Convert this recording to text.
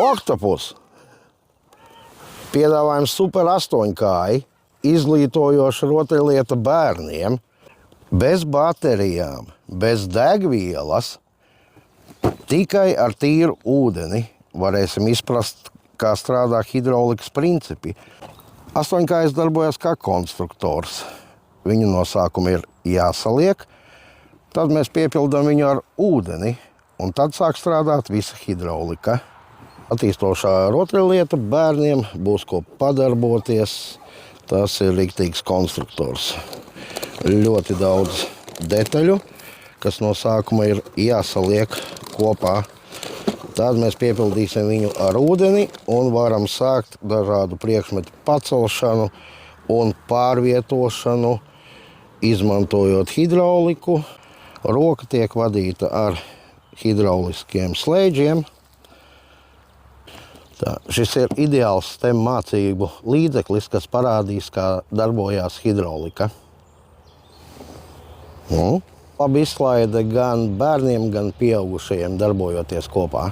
Oktopus. Piedāvājums super 8-kāji, izglītojoša rotaļlieta bērniem, bez baterijām, bez degvielas, tikai ar tīru ūdeni varēsim izprast, kā strādā hidraulikas principi. 8-kājas darbojas kā konstruktors. Viņu no sākuma ir jāsaliek, tad mēs piepildām viņu ar ūdeni, un tad sāk strādāt visa hidraulika. Attīstošā rotaļlieta bērniem būs ko padarboties. Tas ir riktīgs konstruktors. Ļoti daudz detaļu, kas no sākuma ir jāsaliek kopā. Tad mēs piepildīsim viņu ar ūdeni un varam sākt dažādu priekšmetu pacelšanu un pārvietošanu, izmantojot hidrauliku. Roka tiek vadīta ar hidrauliskiem slēdžiem. Šis ir ideāls STEM mācību līdzeklis, kas parādīs, kā darbojās hidraulika. Labi izklaide gan bērniem, gan pieaugušajiem darbojoties kopā.